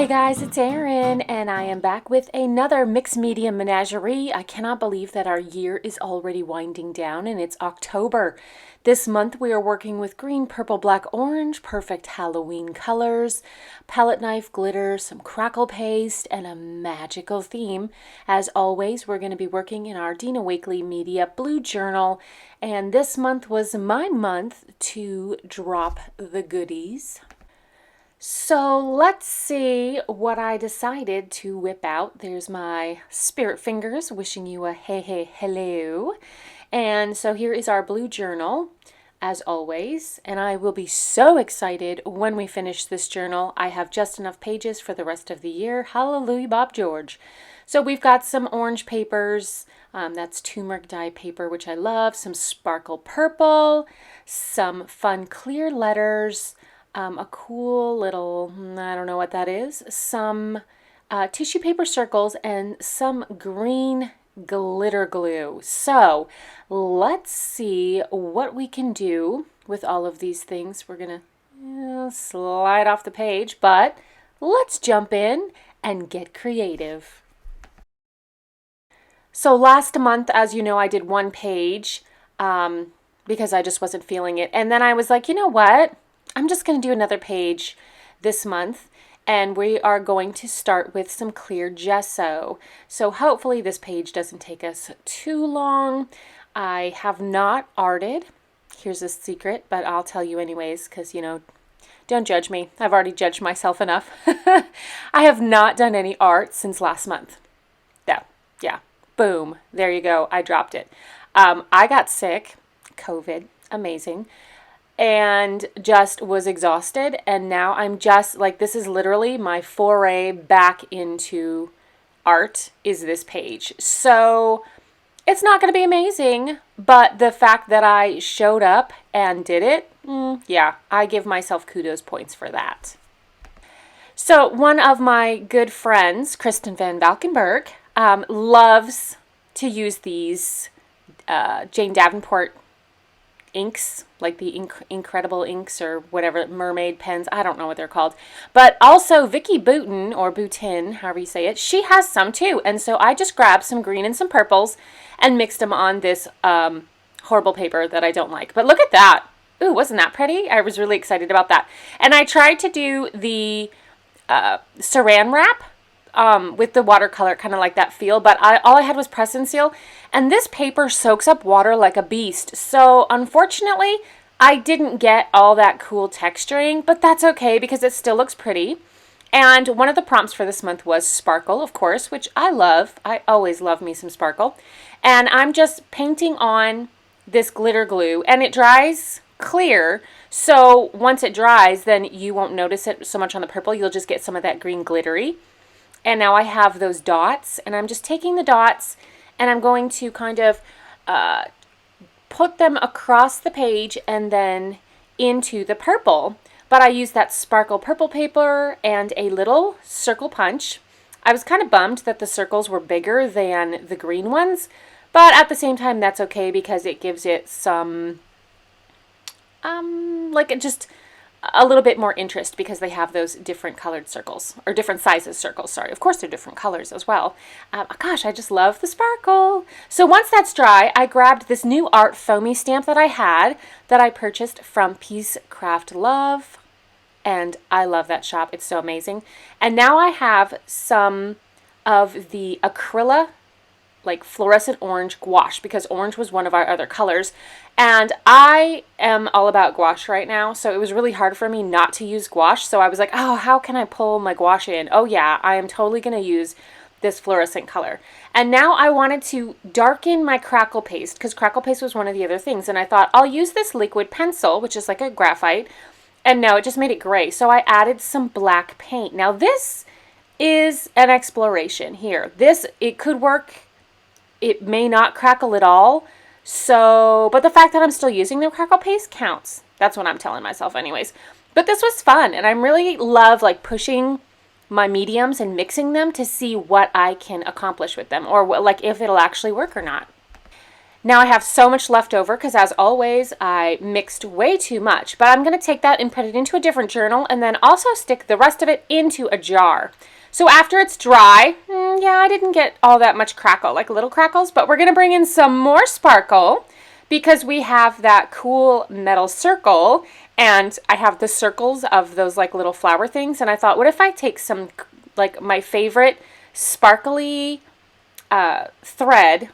Hey guys, it's Erin, and I am back with another mixed media menagerie. I cannot believe that our year is already winding down and it's October. This month we are working with green, purple, black, orange, perfect Halloween colors, palette knife, glitter, some crackle paste, and a magical theme. As always, we're going to be working in our Dina Wakley Media Blue Journal, and this month was my month to drop the goodies. So let's see what I decided to whip out. There's my spirit fingers wishing you a hey, hey, hello. And so here is our blue journal, as always. And I will be so excited when we finish this journal. I have just enough pages for the rest of the year. Hallelujah, Bob George. So we've got some orange papers. That's turmeric dye paper, which I love. Some sparkle purple. Some fun clear letters. A cool little, I don't know what that is, some tissue paper circles, and some green glitter glue. So let's see what we can do with all of these things. We're going to slide off the page, but let's jump in and get creative. So last month, as you know, I did one page because I just wasn't feeling it. And then I was like, you know what? I'm just going to do another page this month, and we are going to start with some clear gesso. So hopefully this page doesn't take us too long. I have not arted. Here's a secret, but I'll tell you anyways, because, you know, don't judge me. I've already judged myself enough. I have not done any art since last month. Yeah, boom, there you go. I dropped it. I got sick, COVID, amazing, and just was exhausted, and now I'm just like, this is literally my foray back into art is this page. So it's not going to be amazing, but the fact that I showed up and did it, yeah, I give myself kudos points for that. So one of my good friends, Kristen Van Valkenburg, loves to use these Jane Davenport inks, like the incredible inks or whatever, mermaid pens, I don't know what they're called, but also Vicki Boutin, or Boutin, however you say it, she has some too. And so I just grabbed some green and some purples and mixed them on this horrible paper that I don't like. But look at that. Ooh, wasn't that pretty? I was really excited about that. And I tried to do the saran wrap with the watercolor, kind of like that feel, but all I had was press and seal, and this paper soaks up water like a beast. So unfortunately, I didn't get all that cool texturing, but that's okay because it still looks pretty. And one of the prompts for this month was sparkle, of course, which I love. I always love me some sparkle. And I'm just painting on this glitter glue, and it dries clear. So once it dries, then you won't notice it so much on the purple. You'll just get some of that green glittery. And now I have those dots, and I'm just taking the dots, and I'm going to kind of put them across the page and then into the purple. But I used that sparkle purple paper and a little circle punch. I was kind of bummed that the circles were bigger than the green ones, but at the same time, that's okay because it gives it some, just a little bit more interest because they have those different colored circles, or different sizes circles, sorry. Of course, they're different colors as well. Gosh, I just love the sparkle. So once that's dry, I grabbed this new art FOamies stamp that I had that I purchased from Peace Craft Love, and I love that shop. It's so amazing. And now I have some of the Acryla, like fluorescent orange gouache, because orange was one of our other colors, and I am all about gouache right now, so it was really hard for me not to use gouache. So I was like, oh, how can I pull my gouache in? Oh yeah, I am totally going to use this fluorescent color. And now I wanted to darken my crackle paste, because crackle paste was one of the other things, and I thought I'll use this liquid pencil, which is like a graphite, and no, it just made it gray. So I added some black paint. Now this is an exploration here. It could work. It may not crackle at all. So, but the fact that I'm still using the crackle paste counts. That's what I'm telling myself anyways. But this was fun, and I really love like pushing my mediums and mixing them to see what I can accomplish with them, or like if it'll actually work or not. Now I have so much left over because, as always, I mixed way too much. But I'm going to take that and put it into a different journal and then also stick the rest of it into a jar. So after it's dry, yeah, I didn't get all that much crackle, like little crackles, but we're going to bring in some more sparkle because we have that cool metal circle, and I have the circles of those like little flower things. And I thought, what if I take some, like my favorite sparkly thread.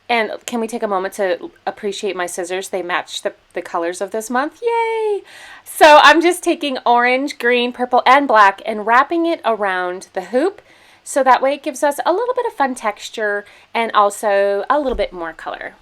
And can we take a moment to appreciate my scissors? They match the colors of this month. Yay! So I'm just taking orange, green, purple, and black and wrapping it around the hoop. So that way it gives us a little bit of fun texture and also a little bit more color.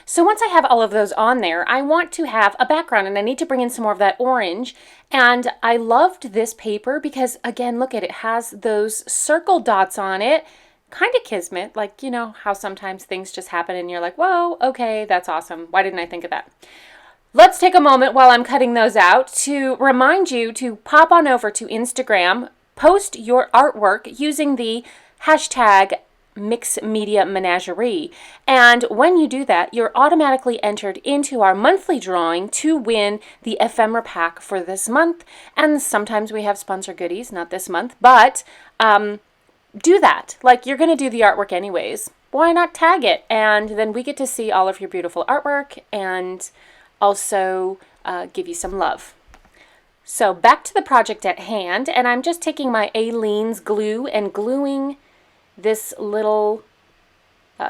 So once I have all of those on there, I want to have a background, and I need to bring in some more of that orange. And I loved this paper because, again, look at it, has those circle dots on it. Kind of kismet, like, you know, how sometimes things just happen and you're like, whoa, okay, that's awesome. Why didn't I think of that? Let's take a moment while I'm cutting those out to remind you to pop on over to Instagram, post your artwork using the hashtag Mix Media Menagerie. And when you do that, you're automatically entered into our monthly drawing to win the ephemera pack for this month. And sometimes we have sponsor goodies, not this month, but do that. Like, you're going to do the artwork anyways. Why not tag it? And then we get to see all of your beautiful artwork and also give you some love. So back to the project at hand, and I'm just taking my Aleene's glue and gluing this little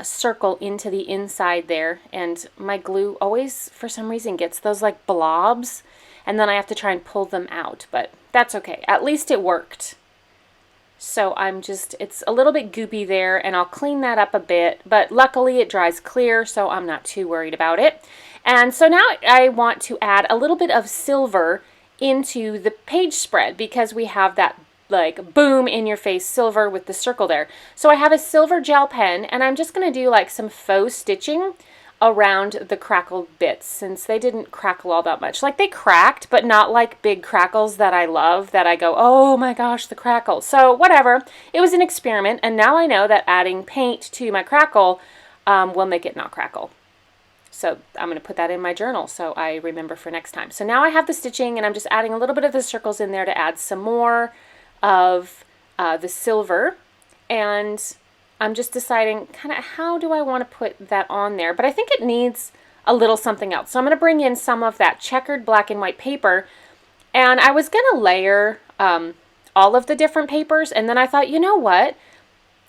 circle into the inside there, and my glue always for some reason gets those like blobs, and then I have to try and pull them out, but that's okay. At least it worked. So it's a little bit goopy there, and I'll clean that up a bit, but luckily it dries clear, so I'm not too worried about it. And so now I want to add a little bit of silver into the page spread because we have that like boom in your face silver with the circle there. So I have a silver gel pen, and I'm just going to do like some faux stitching around the crackled bits since they didn't crackle all that much. Like, they cracked, but not like big crackles that I love that I go, oh my gosh, the crackle. So whatever, it was an experiment, and now I know that adding paint to my crackle will make it not crackle. So I'm going to put that in my journal so I remember for next time. So now I have the stitching, and I'm just adding a little bit of the circles in there to add some more of the silver, and I'm just deciding kind of how do I want to put that on there, but I think it needs a little something else. So I'm going to bring in some of that checkered black and white paper, and I was going to layer all of the different papers, and then I thought, you know what,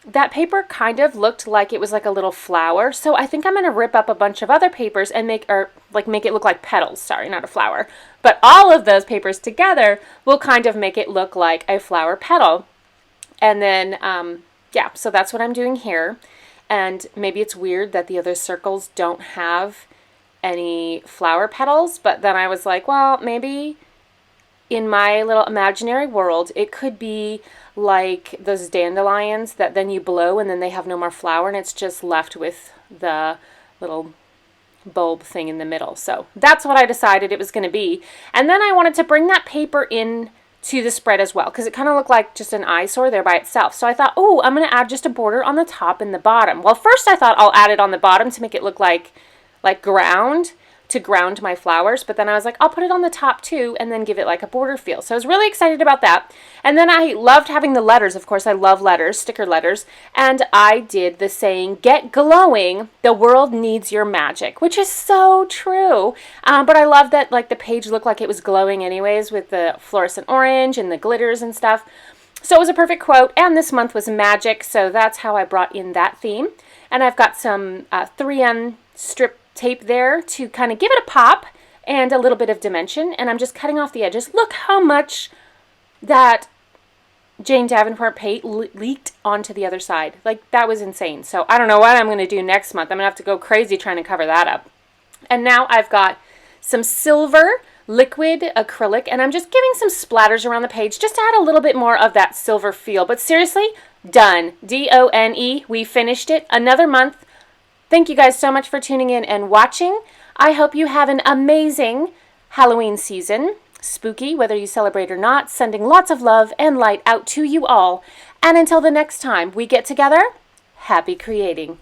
that paper kind of looked like it was like a little flower, so I think I'm going to rip up a bunch of other papers and make it look like petals. Sorry, not a flower. But all of those papers together will kind of make it look like a flower petal. And then, yeah, so that's what I'm doing here. And maybe it's weird that the other circles don't have any flower petals, but then I was like, well, maybe in my little imaginary world, it could be like those dandelions that then you blow and then they have no more flower and it's just left with the little bulb thing in the middle. So that's what I decided it was going to be. And then I wanted to bring that paper in to the spread as well because it kind of looked like just an eyesore there by itself. So I thought, oh, I'm going to add just a border on the top and the bottom. Well, first I thought I'll add it on the bottom to make it look like ground, to ground my flowers, but then I was like, I'll put it on the top too and then give it like a border feel. So I was really excited about that. And then I loved having the letters. Of course, I love letters, sticker letters, and I did the saying, get glowing, the world needs your magic, which is so true. But I love that like the page looked like it was glowing anyways with the fluorescent orange and the glitters and stuff. So it was a perfect quote, and this month was magic, so that's how I brought in that theme. And I've got some 3M strip tape there to kind of give it a pop and a little bit of dimension, and I'm just cutting off the edges. Look how much that Jane Davenport paint leaked onto the other side. Like, that was insane. So I don't know what I'm going to do next month. I'm going to have to go crazy trying to cover that up. And now I've got some silver liquid acrylic, and I'm just giving some splatters around the page just to add a little bit more of that silver feel. But seriously, done. D-O-N-E. We finished it. Another month. Thank you guys so much for tuning in and watching. I hope you have an amazing Halloween season. spooky, whether you celebrate or not, sending lots of love and light out to you all. And until the next time we get together, happy creating.